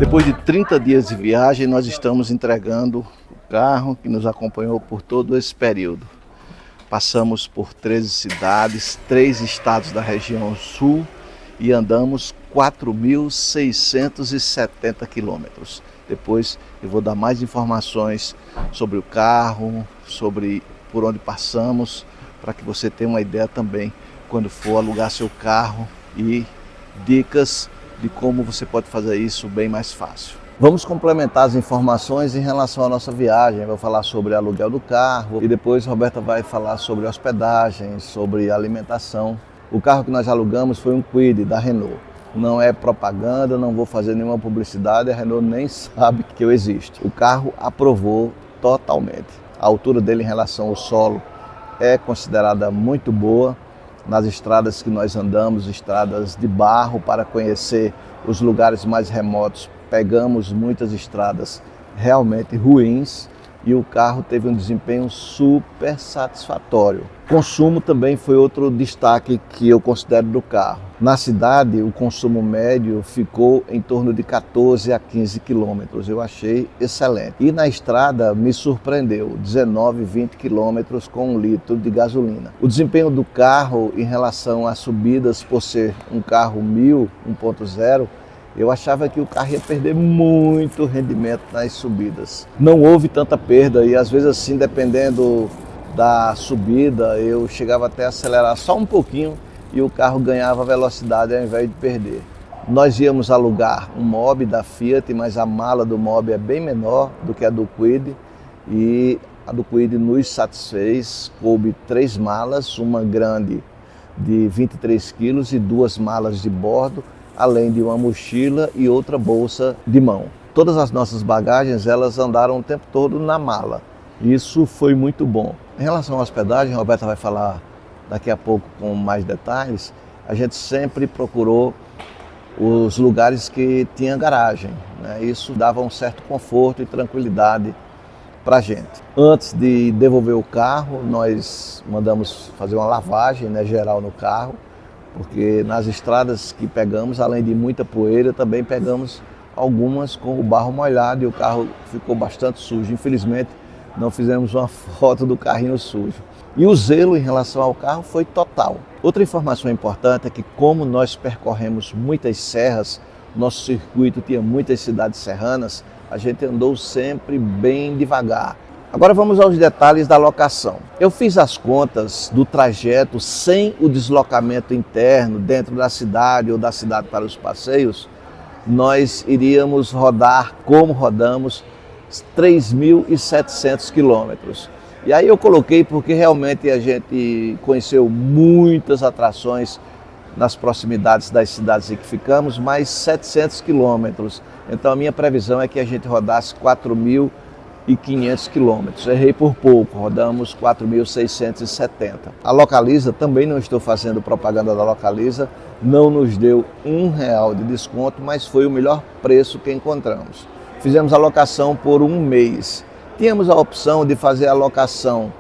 Depois de 30 dias de viagem, nós estamos entregando o carro que nos acompanhou por todo esse período. Passamos por 13 cidades, 3 estados da região sul e andamos 4.670 quilômetros. Depois eu vou dar mais informações sobre o carro, sobre por onde passamos, para que você tenha uma ideia também quando for alugar seu carro e dicas de como você pode fazer isso bem mais fácil. Vamos complementar as informações em relação à nossa viagem. Eu vou falar sobre aluguel do carro e depois Roberta vai falar sobre hospedagem, sobre alimentação. O carro que nós alugamos foi um Kwid da Renault. Não é propaganda, não vou fazer nenhuma publicidade, a Renault nem sabe que eu existo. O carro aprovou totalmente. A altura dele em relação ao solo é considerada muito boa. Nas estradas que nós andamos, estradas de barro, para conhecer os lugares mais remotos, pegamos muitas estradas realmente ruins e o carro teve um desempenho super satisfatório. Consumo também foi outro destaque que eu considero do carro. Na cidade, o consumo médio ficou em torno de 14 a 15 quilômetros. Eu achei excelente. E na estrada me surpreendeu, 19, 20 quilômetros com 1 litro de gasolina. O desempenho do carro em relação às subidas, por ser um carro 1000, 1.0, eu achava que o carro ia perder muito rendimento nas subidas. Não houve tanta perda e às vezes assim, dependendo da subida, eu chegava até a acelerar só um pouquinho e o carro ganhava velocidade ao invés de perder. Nós íamos alugar um Mobi da Fiat, mas a mala do Mobi é bem menor do que a do Kwid e a do Kwid nos satisfez. Coube 3 malas, uma grande de 23 quilos e 2 malas de bordo, além de uma mochila e outra bolsa de mão. Todas as nossas bagagens, elas andaram o tempo todo na mala. Isso foi muito bom. Em relação à hospedagem, a Roberta vai falar daqui a pouco com mais detalhes. A gente sempre procurou os lugares que tinha garagem, né? Isso dava um certo conforto e tranquilidade para a gente. Antes de devolver o carro, nós mandamos fazer uma lavagem, né, geral no carro, porque nas estradas que pegamos, além de muita poeira, também pegamos algumas com o barro molhado e o carro ficou bastante sujo. Infelizmente, não fizemos uma foto do carrinho sujo. E o zelo em relação ao carro foi total. Outra informação importante é que, como nós percorremos muitas serras, nosso circuito tinha muitas cidades serranas, a gente andou sempre bem devagar. Agora vamos aos detalhes da locação. Eu fiz as contas do trajeto sem o deslocamento interno dentro da cidade ou da cidade para os passeios. Nós iríamos rodar, como rodamos, 3.700 quilômetros. E aí eu coloquei porque realmente a gente conheceu muitas atrações nas proximidades das cidades em que ficamos, mais 700 quilômetros. Então a minha previsão é que a gente rodasse 4.500 quilômetros. Errei por pouco, rodamos 4.670. A Localiza, também não estou fazendo propaganda da Localiza, não nos deu R$1 de desconto, mas foi o melhor preço que encontramos. Fizemos a locação por 1 mês. Tínhamos a opção de fazer a locação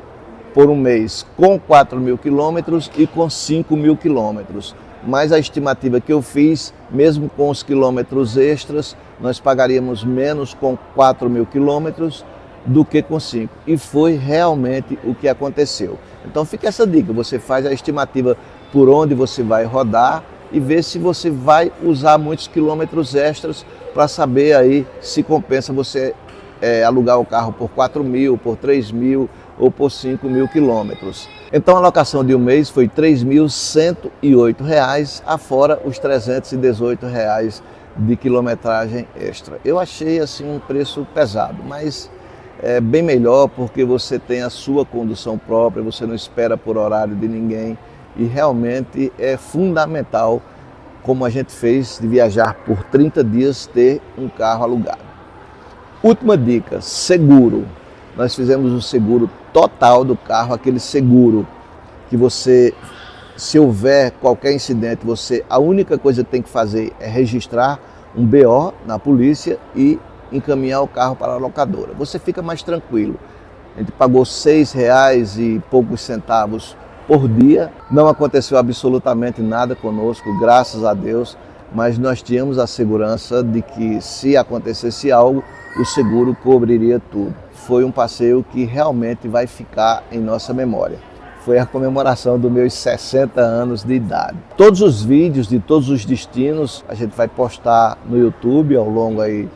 por 1 mês com 4.000 quilômetros e com 5.000 quilômetros. Mas a estimativa que eu fiz, mesmo com os quilômetros extras, nós pagaríamos menos com 4.000 quilômetros do que com 5. E foi realmente o que aconteceu. Então fica essa dica, você faz a estimativa por onde você vai rodar e vê se você vai usar muitos quilômetros extras para saber aí se compensa você alugar o carro por 4.000, por 3.000 ou por 5.000 quilômetros. Então a locação de 1 mês foi R$ 3.108, afora os R$ 318 de quilometragem extra. Eu achei assim um preço pesado, mas é bem melhor porque você tem a sua condução própria, você não espera por horário de ninguém e realmente é fundamental, como a gente fez, de viajar por 30 dias, ter um carro alugado. Última dica, seguro. Nós fizemos o seguro total do carro, aquele seguro que você, se houver qualquer incidente, a única coisa que tem que fazer é registrar um BO na polícia e encaminhar o carro para a locadora. Você fica mais tranquilo. A gente pagou R$6 e poucos centavos por dia. Não aconteceu absolutamente nada conosco, graças a Deus. mas nós tínhamos a segurança de que se acontecesse algo, o seguro cobriria tudo. Foi um passeio que realmente vai ficar em nossa memória. Foi a comemoração dos meus 60 anos de idade. Todos os vídeos de todos os destinos a gente vai postar no YouTube ao longo aí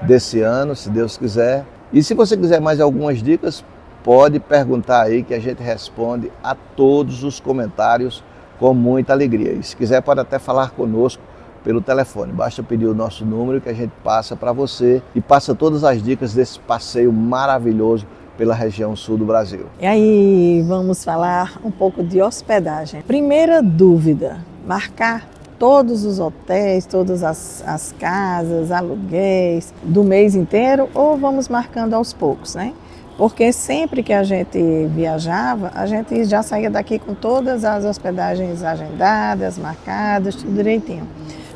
desse ano, se Deus quiser. E se você quiser mais algumas dicas, pode perguntar aí que a gente responde a todos os comentários com muita alegria. E se quiser pode até falar conosco pelo telefone. Basta pedir o nosso número que a gente passa para você e passa todas as dicas desse passeio maravilhoso pela região sul do Brasil. E aí, vamos falar um pouco de hospedagem. Primeira dúvida, marcar todos os hotéis, todas as casas, aluguéis do mês inteiro ou vamos marcando aos poucos, né? Porque sempre que a gente viajava, a gente já saía daqui com todas as hospedagens agendadas, marcadas, tudo direitinho.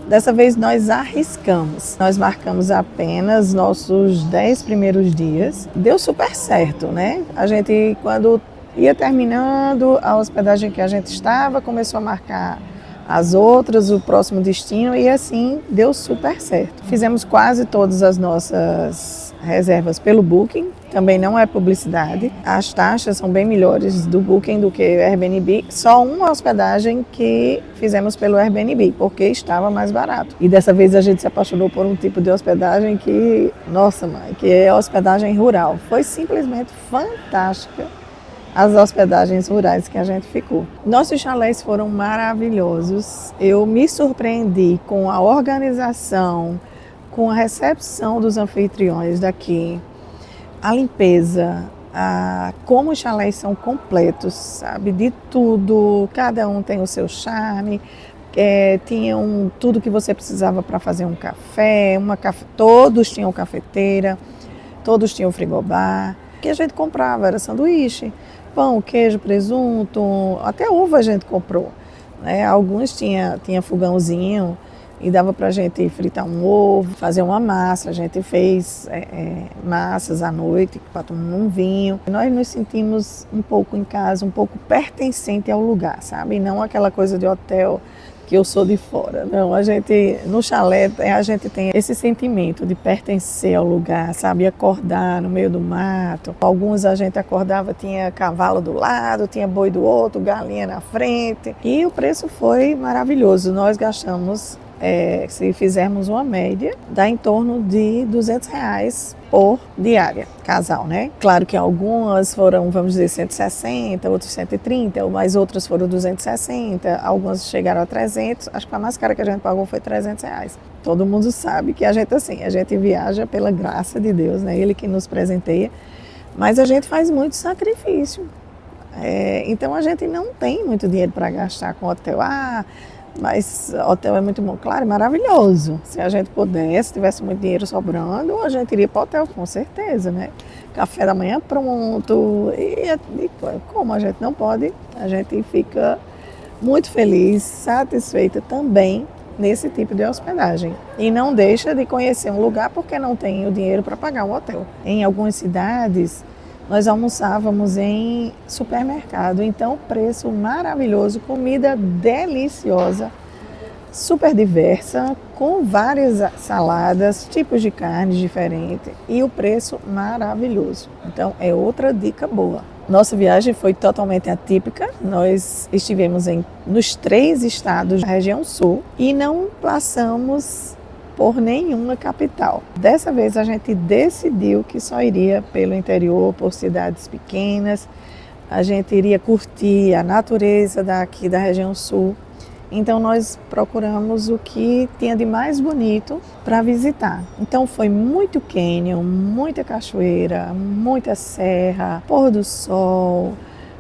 Dessa vez nós arriscamos, nós marcamos apenas nossos 10 primeiros dias. Deu super certo, né? A gente, quando ia terminando a hospedagem que a gente estava, começou a marcar as outras, o próximo destino e assim deu super certo. Fizemos quase todas as nossas reservas pelo Booking, também não é publicidade. As taxas são bem melhores do Booking do que o Airbnb. Só uma hospedagem que fizemos pelo Airbnb, porque estava mais barato. E dessa vez a gente se apaixonou por um tipo de hospedagem que, nossa mãe, que é a hospedagem rural. Foi simplesmente fantástica as hospedagens rurais que a gente ficou. Nossos chalés foram maravilhosos. Eu me surpreendi com a organização, com a recepção dos anfitriões daqui, a limpeza, como os chalés são completos, sabe? De tudo, cada um tem o seu charme. Tinham tudo que você precisava para fazer um café, todos tinham cafeteira, todos tinham frigobar. O que a gente comprava era sanduíche, pão, queijo, presunto, até uva a gente comprou, né? Alguns tinha fogãozinho e dava para a gente fritar um ovo, fazer uma massa. A gente fez massas à noite para tomar um vinho. Nós nos sentimos um pouco em casa, um pouco pertencente ao lugar, sabe? Não aquela coisa de hotel que eu sou de fora. Não, a gente, no chalé, a gente tem esse sentimento de pertencer ao lugar, sabe? Acordar no meio do mato. Alguns a gente acordava, tinha cavalo do lado, tinha boi do outro, galinha na frente. E o preço foi maravilhoso. Nós gastamos, se fizermos uma média, dá em torno de R$200 por diária, casal, né? Claro que algumas foram, vamos dizer, 160, outras 130, mas outras foram 260, algumas chegaram a 300, acho que a mais cara que a gente pagou foi R$300. Todo mundo sabe que a gente viaja pela graça de Deus, né? Ele que nos presenteia, mas a gente faz muito sacrifício. Então a gente não tem muito dinheiro para gastar com hotel. Mas hotel é muito bom, claro, é maravilhoso. Se a gente pudesse, tivesse muito dinheiro sobrando, a gente iria para o hotel, com certeza, né? Café da manhã pronto. E como a gente não pode, a gente fica muito feliz, satisfeita também nesse tipo de hospedagem. E não deixa de conhecer um lugar porque não tem o dinheiro para pagar um hotel. Em algumas cidades, nós almoçávamos em supermercado, então preço maravilhoso, comida deliciosa, super diversa, com várias saladas, tipos de carnes diferentes e o preço maravilhoso. Então é outra dica boa. Nossa viagem foi totalmente atípica, nós estivemos nos 3 estados da região sul e não passamos por nenhuma capital. Dessa vez a gente decidiu que só iria pelo interior, por cidades pequenas. A gente iria curtir a natureza daqui da região sul. Então nós procuramos o que tinha de mais bonito para visitar. Então foi muito cânion, muita cachoeira, muita serra, pôr do sol,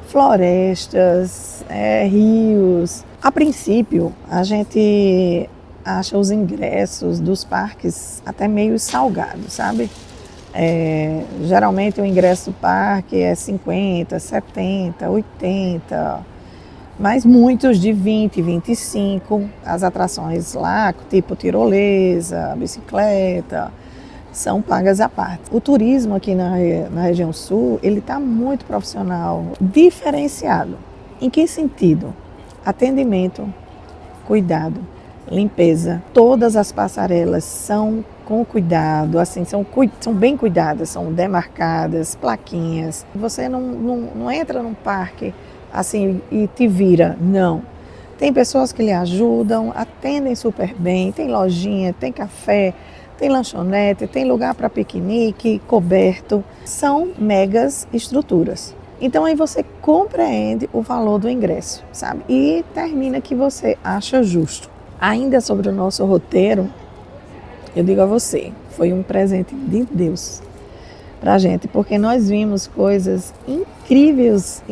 florestas, rios. A princípio a gente acha os ingressos dos parques até meio salgados, sabe? Geralmente o ingresso do parque é 50, 70, 80, mas muitos de 20, 25. As atrações lá, tipo tirolesa, bicicleta, são pagas à parte. O turismo aqui na região sul, ele está muito profissional, diferenciado. Em que sentido? Atendimento, cuidado, limpeza. Todas as passarelas são com cuidado, assim, são bem cuidadas, são demarcadas, plaquinhas. Você não entra num parque assim e te vira, não. Tem pessoas que lhe ajudam, atendem super bem, tem lojinha, tem café, tem lanchonete, tem lugar para piquenique, coberto. São megas estruturas. Então aí você compreende o valor do ingresso, sabe? E termina que você acha justo. Ainda sobre o nosso roteiro, eu digo a você, foi um presente de Deus pra gente, porque nós vimos coisas incríveis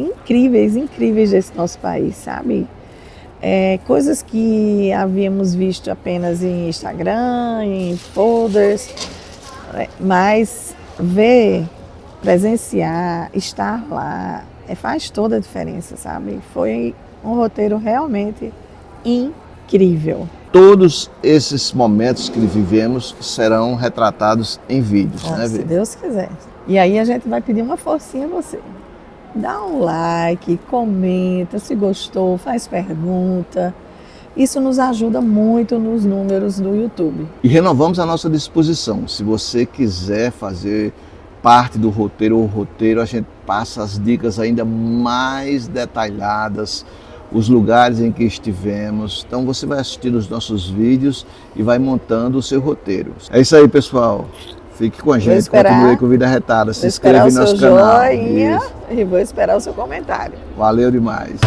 desse nosso país, sabe? Coisas que havíamos visto apenas em Instagram, em folders, mas ver, presenciar, estar lá, faz toda a diferença, sabe? Foi um roteiro realmente incrível. Todos esses momentos que vivemos serão retratados em vídeos, né, Se Vê? Deus quiser. E aí a gente vai pedir uma forcinha a você. Dá um like, comenta se gostou, faz pergunta. Isso nos ajuda muito nos números do YouTube. E renovamos a nossa disposição. Se você quiser fazer parte do roteiro ou roteiro, a gente passa as dicas ainda mais detalhadas, os lugares em que estivemos. Então você vai assistir os nossos vídeos e vai montando o seu roteiro. É isso aí, pessoal. Fique com a gente, continue com Vida Arretada. Se inscreva no nosso canal. Joinha, e vou esperar o seu comentário. Valeu demais.